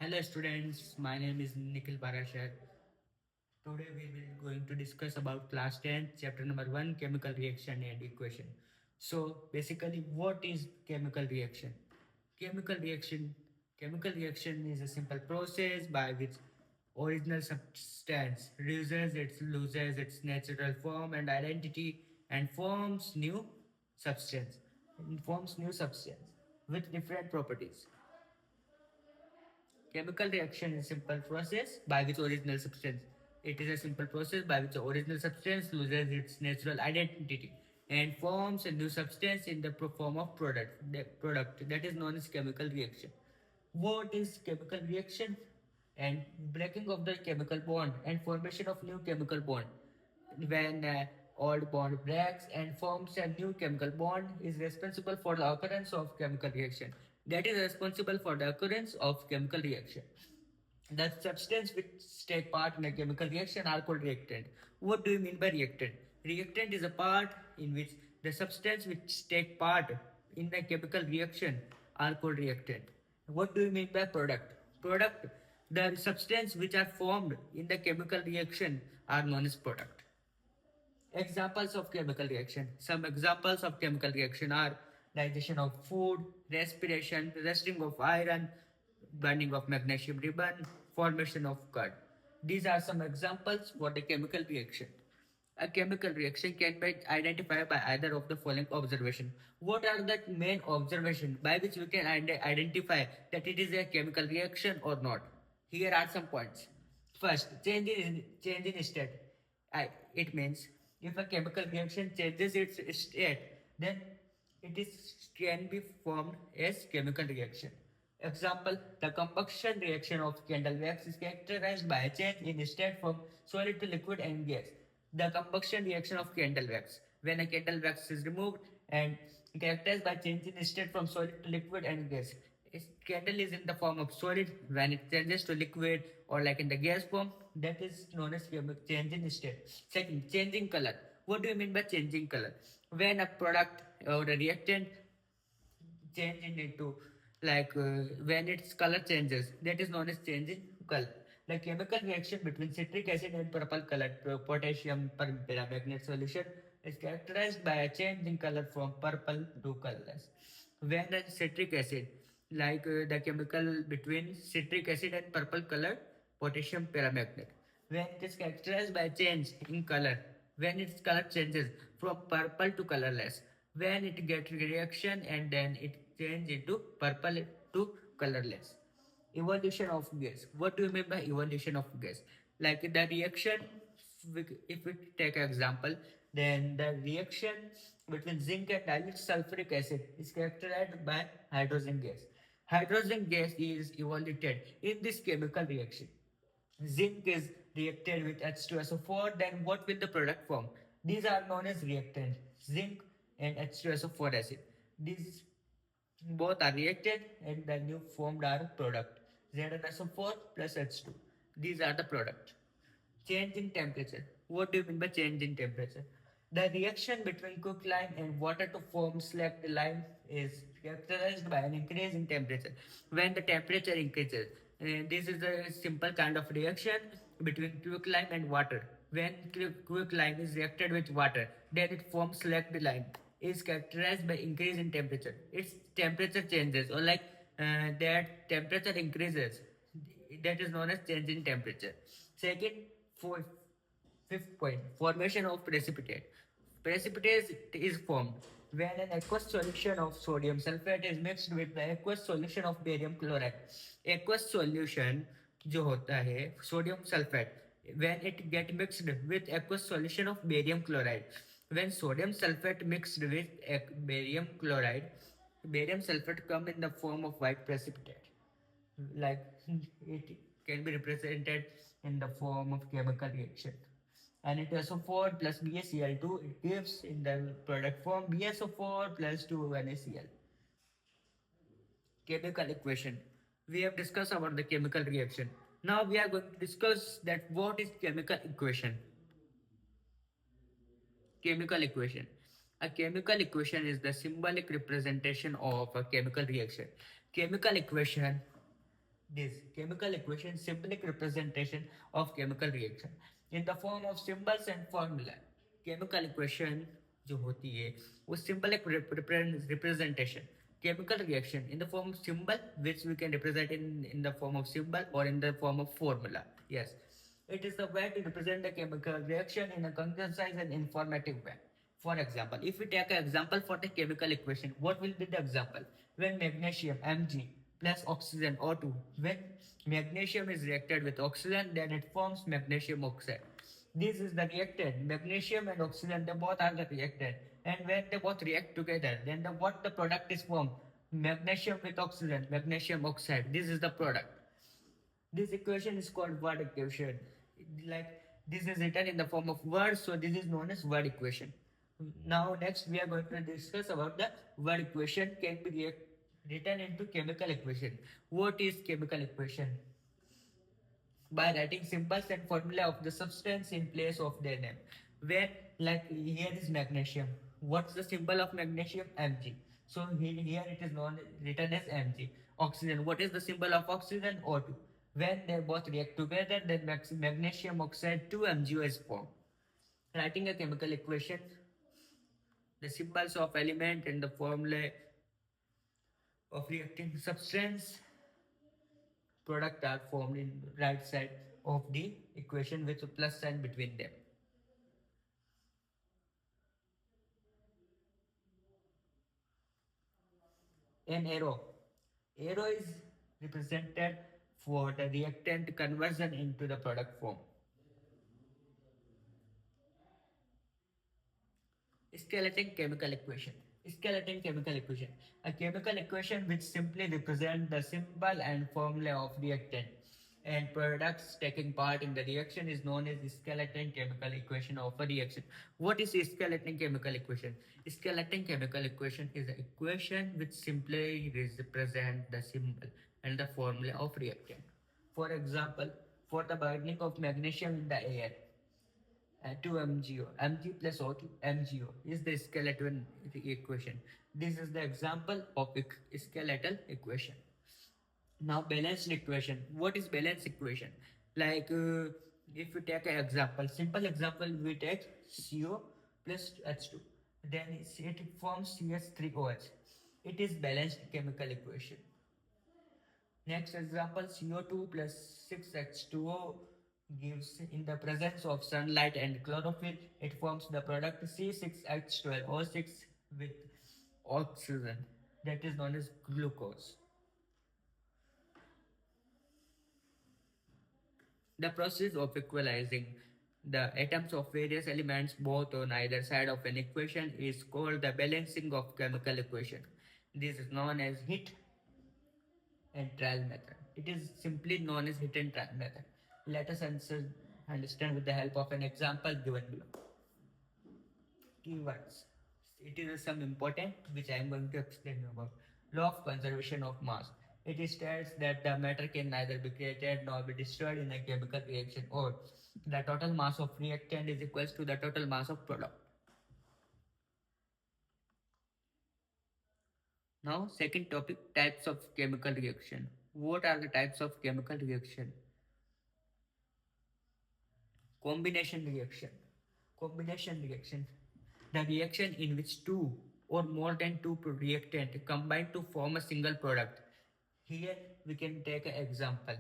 Hello students, my name is Nikhil PARASHAR. Today we will going to discuss about class 10 chapter number 1 chemical reaction and equation. So basically what is chemical reaction? Chemical reaction chemical reaction is a simple process by which original substance loses its natural form and identity and forms new substance with different properties. Chemical reaction is a simple process by which original substance. It is a simple process by which the original substance loses its natural identity and forms a new substance in the form of product that is known as chemical reaction. What is chemical reaction? And breaking of the chemical bond and formation of new chemical bond. When old bond breaks and forms a new chemical bond is responsible for the occurrence of chemical reaction. That is responsible for the occurrence of chemical reaction. The substance which take part in a chemical reaction are called reactant. What do you mean by reactant? Reactant is a part in which the substance which take part in the chemical reaction are called reactant. What do you mean by product? Product, the substance which are formed in the chemical reaction are known as product. Examples of chemical reaction. Some examples of chemical reaction are digestion of food, respiration, rusting of iron, burning of magnesium ribbon, formation of curd. These are some examples for the chemical reaction. A chemical reaction can be identified by either of the following observation. What are the main observations by which we can identify that it is a chemical reaction or not? Here are some points. First, change in state. It means if a chemical reaction changes its state, then can be formed as chemical reaction. Example, the combustion reaction of candle wax is characterized by a change in state from solid to liquid and gas. The combustion reaction of candle wax. When a candle wax is removed and characterized by change in state from solid to liquid and gas. Candle is in the form of solid. When it changes to liquid or like in the gas form, that is known as change in state. Second, changing color. What do you mean by changing color? When a product or a reactant change into when its color changes, that is known as changing color. The chemical reaction between citric acid and purple colored potassium permanganate solution is characterized by a change in color from purple to colorless. When the citric acid, the chemical between citric acid and purple colored potassium permanganate, when it is characterized by change in color, when its color changes from purple to colorless, when it gets reaction and then it changes into purple to colorless. Evolution of gas. What do you mean by evolution of gas? Like the reaction, if we take an example, then the reaction between zinc and dilute sulfuric acid is characterized by hydrogen gas. Hydrogen gas is evaluated in this chemical reaction. Zinc is reacted with H2SO4, then what will the product form? These are known as reactants, zinc and H2SO4 acid. These both are reacted and the new formed are product, ZnSO4 plus H2. These are the product. Change in temperature. What do you mean by change in temperature? The reaction between quicklime and water to form slacked lime is characterized by an increase in temperature. When the temperature increases, this is a simple kind of reaction between quicklime and water. When quicklime is reacted with water, then it forms slacked lime. Is characterized by increase in temperature. Its temperature changes or that temperature increases. That is known as change in temperature. Second, fourth, fifth point, formation of precipitate. Precipitate is formed when an aqueous solution of sodium sulfate is mixed with the aqueous solution of barium chloride. Aqueous solution जो होता है sodium sulfate, when it get mixed with aqueous solution of barium chloride. When sodium sulfate mixed with barium chloride, barium sulfate come in the form of white precipitate. Like it can be represented in the form of chemical reaction. And it SO4 plus BaCl2, it gives in the product form BaSO4 plus 2NaCl. Chemical equation. We have discussed about the chemical reaction. Now we are going to discuss that what is chemical equation. Chemical equation. A chemical equation is the symbolic representation of a chemical reaction. Chemical equation This chemical equation symbolic representation of chemical reaction in the form of symbols and formula. Chemical equation जो होती है वो symbolic representation chemical reaction in the form of symbol which we can represent in the form of symbol or in the form of formula. Yes, it is the way to represent the chemical reaction in a concise and informative way. For example, if we take an example for the chemical equation, what will be the example? When magnesium Mg plus oxygen O2, when magnesium is reacted with oxygen, then it forms magnesium oxide. This is the reactant. Magnesium and oxygen, they both are the reactant. And when they both react together, then what the product is formed? Magnesium with oxygen, magnesium oxide. This is the product. This equation is called word equation. Like this is written in the form of words, so this is known as word equation. Now next we are going to discuss about the word equation can be written into chemical equation. What is chemical equation? By writing symbols and formula of the substance in place of their name. Where like here is magnesium. What's the symbol of magnesium? Mg. So here it is known written as Mg. Oxygen. What is the symbol of oxygen? O2. When they both react together, then magnesium oxide 2MgO is formed. Writing a chemical equation, the symbols of element and the formula of reacting substance product are formed in right side of the equation with a plus sign between them. An arrow. Arrow is represented for the reactant conversion into the product form. Skeleton chemical equation. Skeleton chemical equation. A chemical equation which simply represents the symbol and formula of reactant and products taking part in the reaction is known as skeleton chemical equation of a reaction. What is skeleton chemical equation? Skeleton chemical equation is an equation which simply represents the symbol and the formula of reactant. For example, for the binding of magnesium in the air, 2MgO. Mg plus O2 MgO is the skeletal equation. This is the example of skeletal equation. Now balanced equation. What is balanced equation? Like if we take an example, simple example, we take CO plus H2. Then it forms CH3OH. It is balanced chemical equation. Next example, CO2 plus 6H2O gives in the presence of sunlight and chlorophyll, it forms the product C6H12O6 with oxygen, that is known as glucose. The process of equalizing the atoms of various elements both on either side of an equation is called the balancing of chemical equation. This is known as hit and trial method. It is simply known as hit and trial method. Let us understand with the help of an example given below. Keywords. It is some important which I am going to explain about. Law of conservation of mass. It states that the matter can neither be created nor be destroyed in a chemical reaction, or the total mass of reactant is equals to the total mass of product. Now, second topic, types of chemical reaction. What are the types of chemical reaction? Combination reaction. Combination reaction. The reaction in which two or more than two reactants combine to form a single product. Here we can take an example.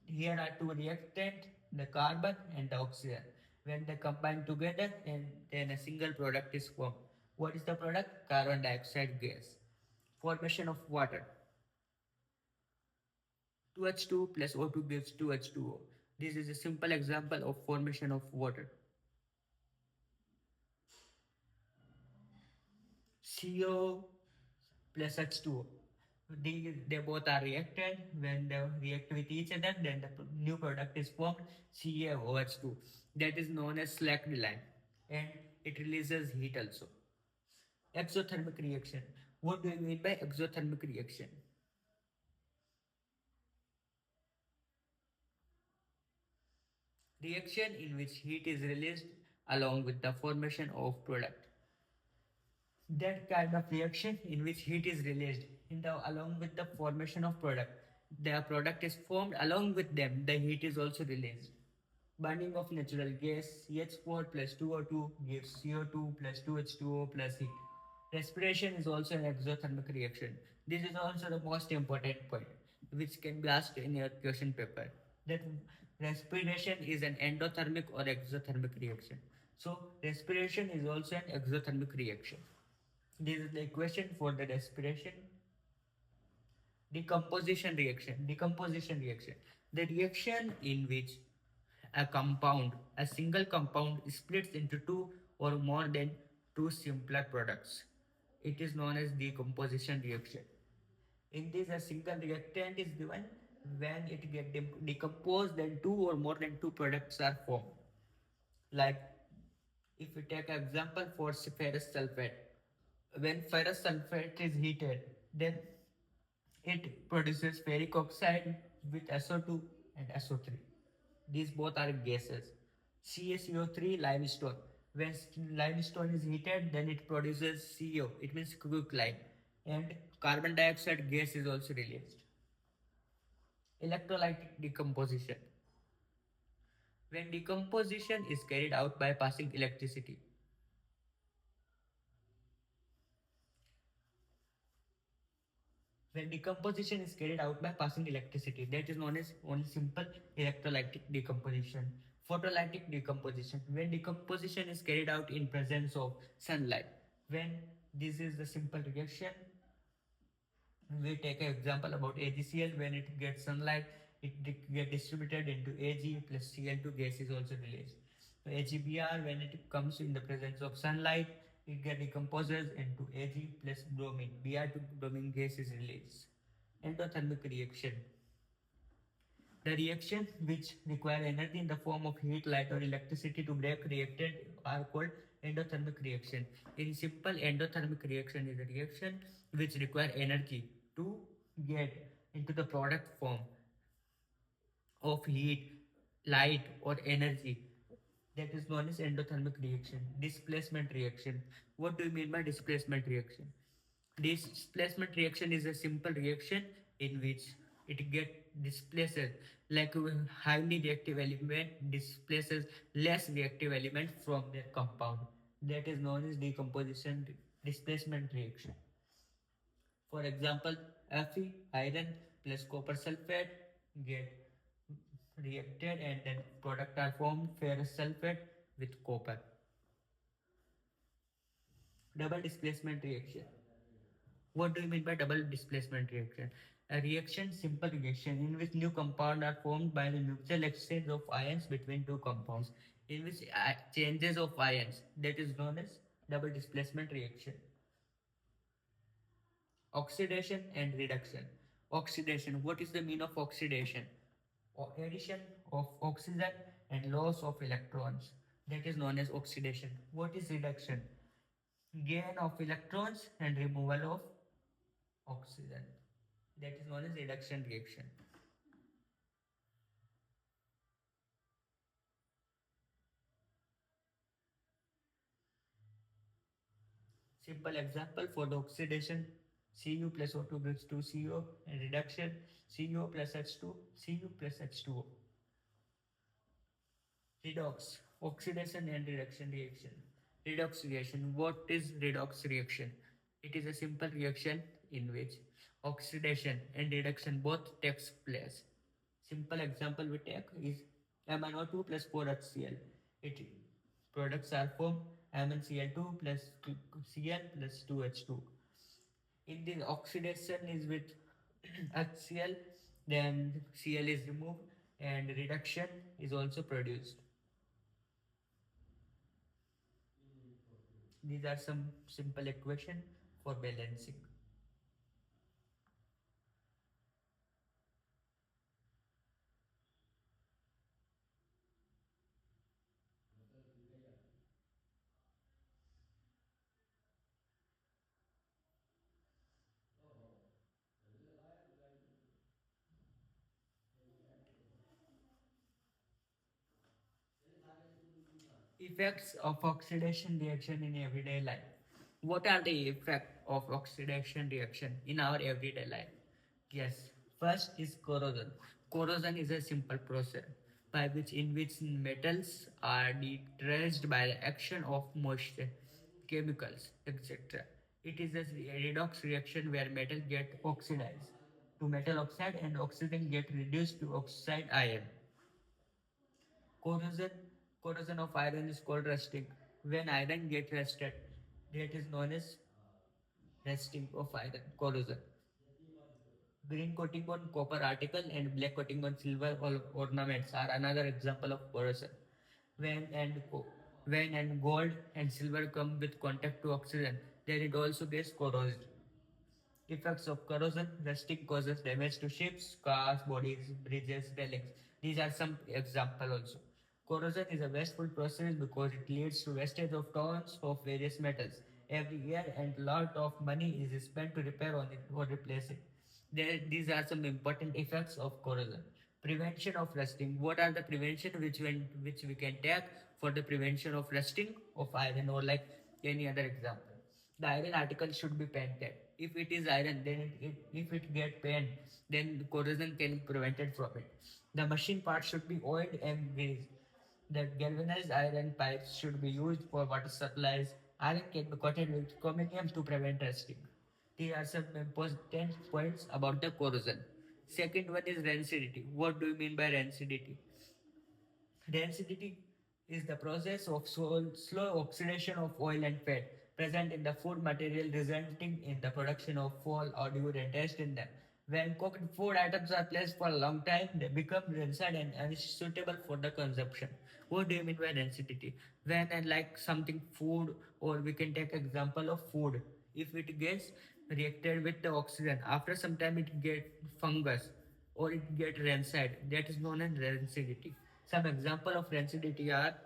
Here are two reactants, the carbon and the oxygen. When they combine together and then a single product is formed. What is the product? Carbon dioxide gas. Formation of water. 2H2 plus O2 gives 2H2O. This is a simple example of formation of water. CO plus H2O. They both are reacted. When they react with each other, then the new product is formed, CaOH2. That is known as slacked line, and it releases heat also. Exothermic reaction. What do you mean by exothermic reaction? Reaction in which heat is released along with the formation of product. That kind of reaction in which heat is released along with the formation of product their product is formed, along with them the heat is also released. Burning of natural gas CH4 plus 2O2 gives CO2 plus 2H2O plus heat. Respiration is also an exothermic reaction. This is also the most important point, which can be asked in your question paper. That respiration is an endothermic or exothermic reaction. So respiration is also an exothermic reaction. This is the equation for the respiration. Decomposition reaction. The reaction in which a single compound splits into two or more than two simpler products. It is known as decomposition reaction. In this, a single reactant is given. When it gets decomposed, then two or more than two products are formed. Like if we take an example for ferrous sulfate, when ferrous sulfate is heated, then it produces ferric oxide with SO2 and SO3. These both are gases. CaCO3 limestone. When limestone is heated, then it produces CO. It means quicklime. And carbon dioxide gas is also released. Electrolytic decomposition. When decomposition is carried out by passing electricity, when decomposition is carried out by passing electricity, that is known as only simple electrolytic decomposition. Photolytic decomposition. When decomposition is carried out in presence of sunlight. When this is the simple reaction, we take an example about AgCl. When it gets sunlight, it gets distributed into Ag plus Cl2 gas is also released. So AgBr, when it comes in the presence of sunlight, it gets decomposes into Ag plus bromine. Br2 bromine gas is released. Endothermic reaction. The reactions which require energy in the form of heat, light or electricity to break reactant are called endothermic reaction. In simple, endothermic reaction is a reaction which require energy to get into the product form of heat, light or energy. That is known as endothermic reaction. Displacement reaction. What do you mean by displacement reaction? Displacement reaction is a simple reaction in which it get displaced, like a highly reactive element displaces less reactive element from their compound. That is known as decomposition displacement reaction. For example, Fe iron plus copper sulfate get reacted and then product are formed ferrous sulfate with copper. Double displacement reaction. What do you mean by double displacement reaction? A reaction, simple reaction, in which new compounds are formed by the mutual exchange of ions between two compounds, in which changes of ions, that is known as double displacement reaction. Oxidation and reduction. Oxidation. What is the mean of oxidation? Addition of oxygen and loss of electrons. That is known as oxidation. What is reduction? Gain of electrons and removal of oxygen. That is known as reduction reaction. Simple example for the oxidation, Cu plus O2 gives 2CO, and reduction CO plus H2, Cu plus H2O. Redox, oxidation and reduction reaction. Redox reaction. What is redox reaction? It is a simple reaction in which oxidation and reduction both takes place. Simple example we take is MnO2 plus 4HCl. It products are formed MnCl2 plus Cl plus 2H2. In this oxidation is with HCl, then Cl is removed and reduction is also produced. These are some simple equation for balancing. Effects of oxidation reaction in everyday life. What are the effects of oxidation reaction in our everyday life? Yes. First is corrosion. Corrosion is a simple process by which in which metals are deteriorated by the action of moisture, chemicals, etc. It is a redox reaction where metal get oxidized to metal oxide and oxygen get reduced to oxide ion. Corrosion, corrosion of iron is called rusting. When iron get rusted, that is known as rusting of iron, corrosion. Green coating on copper article and black coating on silver ornaments are another example of corrosion. When and when and gold and silver come with contact to oxygen, then it also gets corrosed. Effects of corrosion: rusting causes damage to ships, cars, bodies, bridges, railings. These are some examples also. Corrosion is a wasteful process because it leads to wastage of tons of various metals every year, and lot of money is spent to repair on it or replace it. These are some important effects of corrosion. Prevention of rusting. What are the prevention which we can take for the prevention of rusting of iron or like any other example? The iron article should be painted. If it is iron, then if it get paint, then the corrosion can be prevented from it. The machine parts should be oiled and greased. The galvanized iron pipes should be used for water supplies. Iron can be coated with chromium to prevent rusting. These are some important points about the corrosion. Second one is rancidity. What do you mean by rancidity? Density is the process of slow oxidation of oil and fat present in the food material, resulting in the production of fall, oil, and taste in them. When cooked food items are placed for a long time, they become rancid and unsuitable for the consumption. What do you mean by density? When and like something food, or we can take example of food. If it gets reacted with the oxygen, after some time it get fungus or it get rancid. That is known as rancidity. Some example of rancidity are: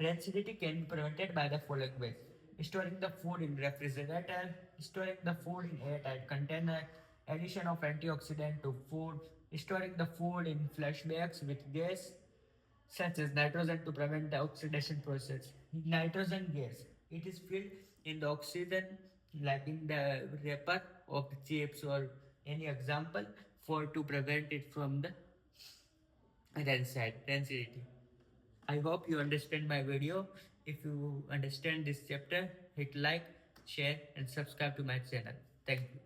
rancidity can be prevented by the following ways: storing the food in refrigerator, storing the food in airtight container, addition of antioxidant to food, storing the food in flash bags with gas such as nitrogen to prevent the oxidation process. Nitrogen gas, it is filled in the oxygen like in the wrapper of the chips or any example for to prevent it from the rancidity. I hope you understand my video. If you understand this chapter, hit like, share and subscribe to my channel. Thank you.